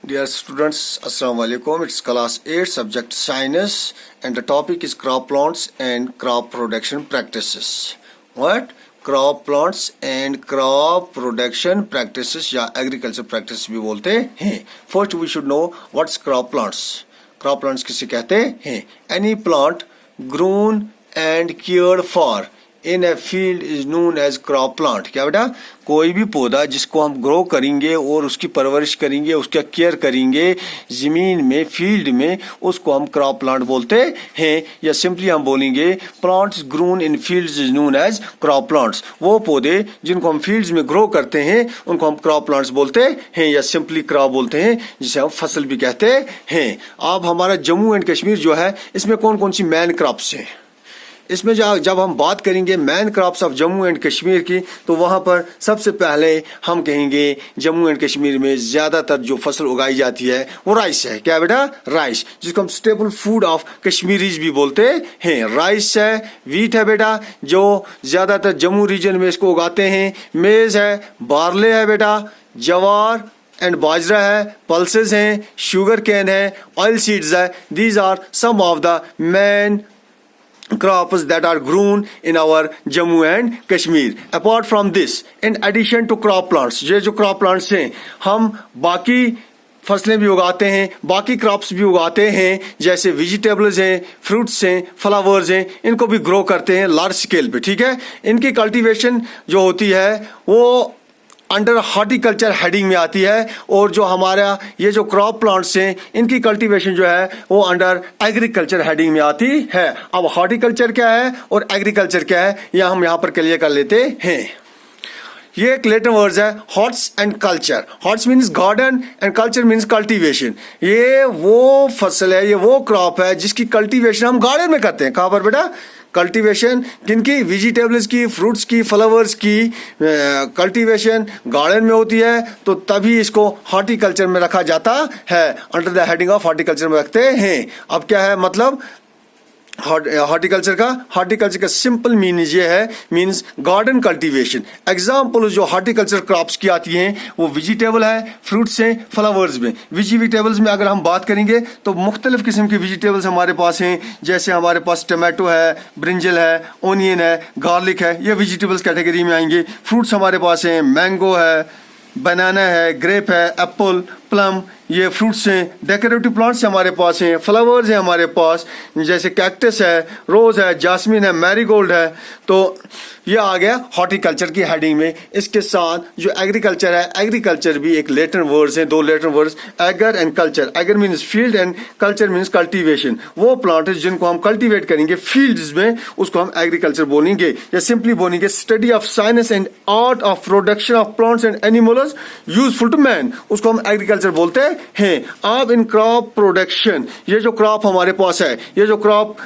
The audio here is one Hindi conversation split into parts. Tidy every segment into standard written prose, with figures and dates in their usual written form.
Dear students, Assalamu alaikum. It's class 8 subject science and the topic is crop plants and crop production practices. What? Crop plants and crop production practices या agriculture practices भी बोलते हैं. First we should know what's crop plants. Crop plants किसे कहते हैं? Any plant grown and cared for in a field is known as crop plant. क्या बेटा? कोई भी पौधा जिसको हम ग्रो करेंगे और उसकी परवरिश करेंगे, उसका केयर करेंगे जमीन में, फील्ड में, उसको हम क्रॉप प्लांट बोलते हैं. या सिंपली हम बोलेंगे plants grown in fields is known as crop plants. वो पौधे जिनको हम फील्ड्स में ग्रो करते हैं उनको हम क्रॉप प्लांट्स बोलते हैं या सिंपली क्रॉप बोलते हैं, जिसे हम फसल भी कहते हैं. अब हमारा जम्मू एंड कश्मीर जो है इसमें कौन कौन सी मैन क्रॉप्स हैं? इसमें जब हम बात करेंगे man crops of Jammu and Kashmir की, तो वहाँ पर सबसे पहले हम कहेंगे जम्मू एंड कश्मीर में ज़्यादातर जो फसल उगाई जाती है वो राइस है. क्या बेटा? राइस, जिसको हम स्टेपल फूड ऑफ कश्मीरीज भी बोलते हैं. राइस है, वीट है बेटा, जो ज़्यादातर जम्मू रीजन में इसको उगाते हैं. मेज है, बार्ले है बेटा, जवार एंड बाजरा है, पल्सेस हैं, शुगर कैन है, ऑयल सीड्स है. These are some of the main crops that are grown in our Jammu and Kashmir. Apart from this, in addition to crop plants, ये जो crop plants हैं हम बाकी फसलें भी उगाते हैं, बाकी क्रॉप्स भी उगाते हैं, जैसे वेजिटेबल्स हैं, फ्रूट्स हैं, फ्लावर्स हैं, इनको भी ग्रो करते हैं लार्ज स्केल पे. ठीक है. इनकी कल्टीवेशन जो होती है वो अंडर हॉर्टिकल्चर हेडिंग में आती है, और जो हमारा ये जो क्रॉप प्लांट्स हैं इनकी कल्टीवेशन जो है वो अंडर एग्रीकल्चर हेडिंग में आती है. अब हॉर्टिकल्चर क्या है और एग्रीकल्चर क्या है यह हम यहाँ पर क्लियर कर लेते हैं. ये एक लेटर वर्ड्स है, hortus and culture. Hortus means garden and culture means cultivation. ये वो फसल है, ये वो क्रॉप है जिसकी कल्टीवेशन हम गार्डन में करते हैं. कहाँ पर बेटा? कल्टीवेशन किनकी? वेजिटेबल्स की, फ्रूट्स की, फ्लावर्स की कल्टीवेशन गार्डन में होती है, तो तभी इसको हॉर्टिकल्चर में रखा जाता है, under the heading of horticulture में रखते हैं. अब क्या है मतलब हॉर्टिकल्चर का सिंपल मीनिंग ये है, मीन्स गार्डन कल्टीवेशन. एग्जाम्पल जो हॉर्टिकल्चर क्रॉप्स की आती हैं वो वेजिटेबल है, फ्रूट्स हैं, फ्लावर्स में. वेजिटेबल्स में अगर हम बात करेंगे तो मुख्तलिफ किस्म की वेजिटेबल्स हमारे पास हैं, जैसे हमारे पास टमाटो है, ब्रिंजल है, ओनियन है, गार्लिक है, ये वेजिटेबल्स कैटेगरी में आएंगे. फ्रूट्स हमारे पास हैं, मैंगो है, बनाना है, ग्रेप है, एप्पल, प्लम, ये फ्रूट्स हैं. डेकोरेटिव प्लांट्स हमारे पास हैं, फ्लावर्स हैं हमारे पास, जैसे कैक्टस है, रोज है, जास्मिन है, मैरीगोल्ड है. तो ये आ गया हॉर्टिकल्चर की हेडिंग में. इसके साथ जो एग्रीकल्चर है, एग्रीकल्चर भी एक लेटर वर्ड्स हैं, दो letter words, ager and culture. Ager means field and culture means cultivation. वो प्लांट जिनको हम कल्टीवेट करेंगे फील्ड्स में उसको हम एग्रीकल्चर बोलेंगे, या सिंपली बोलेंगे study of science and art of production of plants and animals useful to man, उसको हम एग्रीकल्चर बोलते हैं. अब इन क्रॉप प्रोडक्शन, ये जो क्रॉप हमारे पास है, ये जो क्रॉप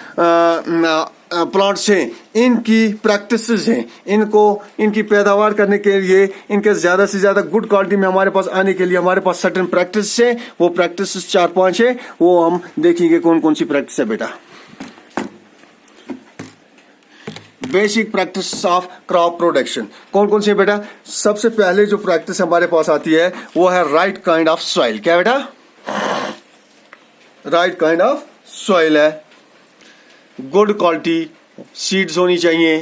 प्लांट्स हैं, इनकी प्रैक्टिसेस हैं, इनकी पैदावार करने के लिए, इनके ज्यादा से ज्यादा गुड क्वालिटी में हमारे पास आने के लिए हमारे पास सर्टेन प्रैक्टिस है. वो प्रैक्टिस 4-5 है, वो हम देखेंगे कौन कौन सी प्रैक्टिस है बेटा. Basic practice of crop production कौन कौन सी है बेटा? सबसे पहले जो प्रैक्टिस हमारे पास आती है वो है राइट काइंड ऑफ सॉइल. क्या बेटा? राइट काइंड ऑफ सॉइल है, गुड क्वालिटी सीड्स होनी चाहिए,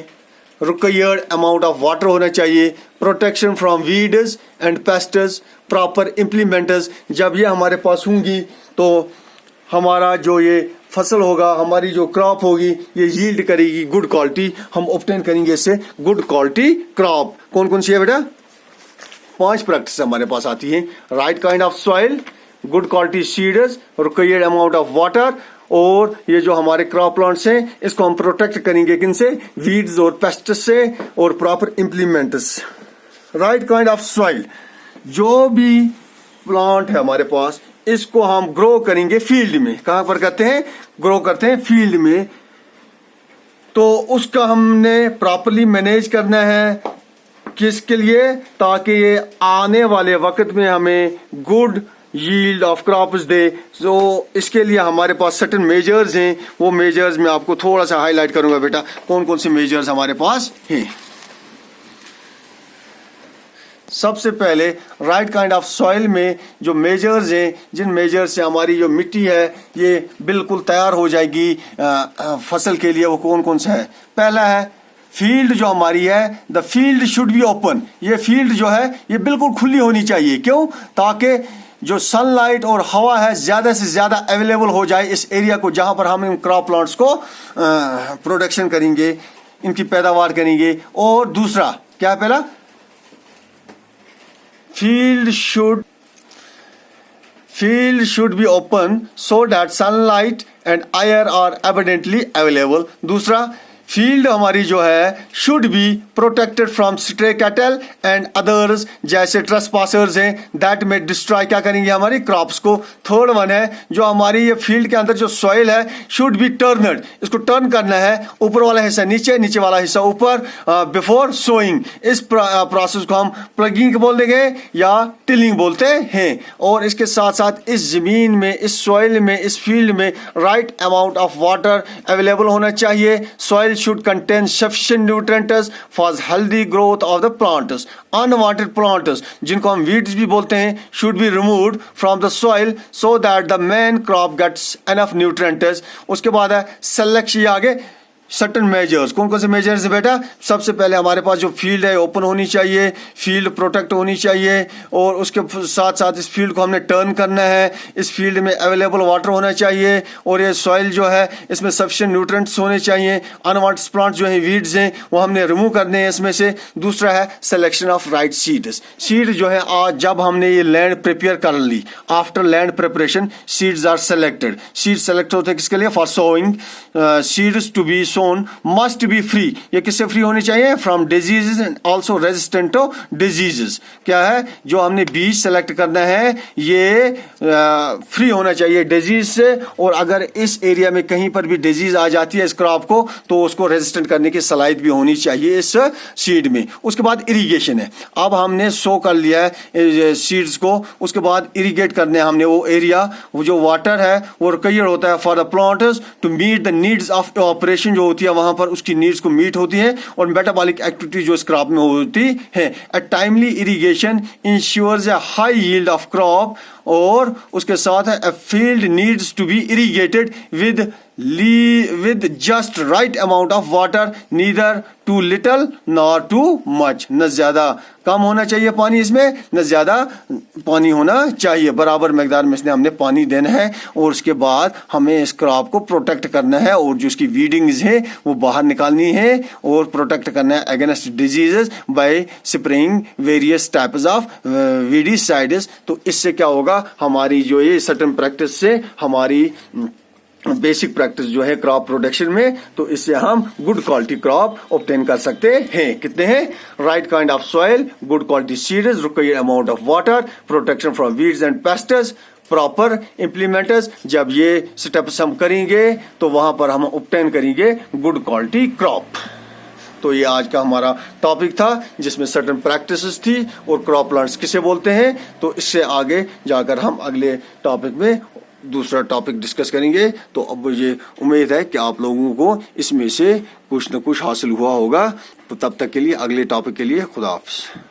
रिक्वायर्ड अमाउंट ऑफ वाटर होना चाहिए, protection from weeds and pests, proper implementers. जब ये हमारे पास होंगी तो हमारा जो ये फसल होगा, हमारी जो क्रॉप होगी, ये यील्ड करेगी गुड क्वालिटी, हम ऑब्टेन करेंगे इससे गुड क्वालिटी क्रॉप. कौन कौन सी है बेटा? 5 प्रैक्टिस हमारे पास आती है. Right kind of soil, good quality seeds, required amount of water, और ये जो हमारे क्रॉप प्लांट्स हैं इसको हम प्रोटेक्ट करेंगे किनसे? वीड्स और पेस्ट्स से, और proper implements. Right kind of soil, जो भी प्लांट है हमारे पास इसको हम ग्रो करेंगे फील्ड में. कहां पर करते हैं? ग्रो करते हैं फील्ड में. तो उसका हमने प्रॉपरली मैनेज करना है, किसके लिए? ताकि ये आने वाले वक्त में हमें गुड यील्ड ऑफ क्रॉप्स दे. तो इसके लिए हमारे पास सर्टेन मेजर्स हैं, वो मेजर्स मैं आपको थोड़ा सा हाईलाइट करूंगा बेटा, कौन कौन से मेजर्स हमारे पास हैं. सबसे पहले राइट काइंड ऑफ सॉइल में जो मेजर्स हैं, जिन मेजर से हमारी जो मिट्टी है ये बिल्कुल तैयार हो जाएगी फसल के लिए, वो कौन कौन सा है। पहला है फील्ड जो हमारी है, the field should be open. ये फील्ड जो है ये बिल्कुल खुली होनी चाहिए। क्यों? ताकि जो सनलाइट और हवा है ज्यादा से ज्यादा अवेलेबल हो जाए इस एरिया को जहां पर हम इन क्रॉप प्लांट्स को प्रोडक्शन करेंगे, इनकी पैदावार करेंगे। और दूसरा क्या है, पहला field should be open so that sunlight and air are abundantly available। दूसरा फील्ड हमारी जो है should be protected from stray cattle and others, जैसे ट्रेसपासर्स हैं दैट में डिस्ट्रॉय क्या करेंगे हमारी क्रॉप्स को। थर्ड वन है जो हमारी ये फील्ड के अंदर जो सॉइल है शुड बी टर्नड, इसको टर्न करना है, ऊपर वाला हिस्सा नीचे, नीचे वाला हिस्सा ऊपर, बिफोर सोइंग। इस प्रोसेस को हम प्लगिंग बोल देंगे या टिलिंग बोलते हैं। और इसके साथ साथ इस जमीन में, इस सॉइल में, इस फील्ड में right amount of water available होना चाहिए। Soil should contain sufficient nutrients for healthy growth of the plants। Unwanted plants जिनको हम weeds भी बोलते हैं should be removed from the soil so that the main crop gets enough nutrients। उसके बाद है selection, आगे सर्टन मेजर्स। कौन कौन से मेजर्स है बेटा? सबसे पहले हमारे पास जो फील्ड है ओपन होनी चाहिए, फील्ड प्रोटेक्ट होनी चाहिए, और उसके साथ साथ इस फील्ड को हमने टर्न करना है, इस फील्ड में अवेलेबल वाटर होना चाहिए, और ये सॉइल जो है इसमें सफिशिएंट न्यूट्रिएंट्स होने चाहिए। अनवांटेड प्लांट्स जो है वीड्स हैं वो हमने रिमूव करने हैं इसमें से। दूसरा है selection of right seeds. Seed जो है आज जब हमने ये लैंड प्रिपेयर कर ली, after land preparation seeds are selected. Seed select होते हैं किसके लिए? For sowing. Seeds to be must be free. ये किससे फ्री होनी चाहिए? From diseases and also resistant to diseases. क्या है जो हमने बीज सेलेक्ट करना है ये फ्री होना चाहिए डिजीज से, और अगर इस एरिया में कहीं पर भी डिजीज आ जाती है इस क्रॉप को तो उसको रेजिस्टेंट करने की सलाहियत भी होनी चाहिए इस सीड में। उसके बाद इरिगेशन है। अब हमने सो कर लिया है सीड्स को, उसके बाद इरिगेट करने हैं हमने वो एरिया, वो जो वाटर है वो रिक्वायर्ड होता है for the plants to meet the needs of operation जो होती है वहां पर उसकी नीड्स को मीट होती है, और मेटाबॉलिक एक्टिविटी जो इस क्रॉप में होती है। A timely irrigation ensures a high yield of crop, और उसके साथ है a field needs to be irrigated with just right amount of water, neither too little nor too much। न ज्यादा कम होना चाहिए पानी इसमें, न ज्यादा पानी होना चाहिए, बराबर मकदार में इसमें हमने पानी देना है। और उसके बाद हमें इस क्रॉप को प्रोटेक्ट करना है, और जो इसकी वीडिंग्स है वो बाहर निकालनी है, और प्रोटेक्ट करना है against diseases bye spraying various types of weedicides. तो इससे क्या होगा, हमारी जो ये सर्टेन प्रैक्टिस से हमारी बेसिक प्रैक्टिस जो है क्रॉप प्रोडक्शन में, तो इससे हम गुड क्वालिटी क्रॉप ऑब्टेन कर सकते हैं। कितने हैं? Right kind of soil, good quality seeds, required amount of water, protection from weeds and pests, proper implementers. जब ये स्टेप्स हम करेंगे तो वहां पर हम ऑब्टेन करेंगे गुड क्वालिटी क्रॉप। तो ये आज का हमारा टॉपिक था जिसमें सर्टेन प्रैक्टिसेस थी और क्रॉप प्लांट्स किसे बोलते हैं। तो इससे आगे जाकर हम अगले टॉपिक में दूसरा टॉपिक डिस्कस करेंगे। तो अब मुझे उम्मीद है कि आप लोगों को इसमें से कुछ न कुछ हासिल हुआ होगा। तो तब तक के लिए, अगले टॉपिक के लिए खुदा हाफिज़।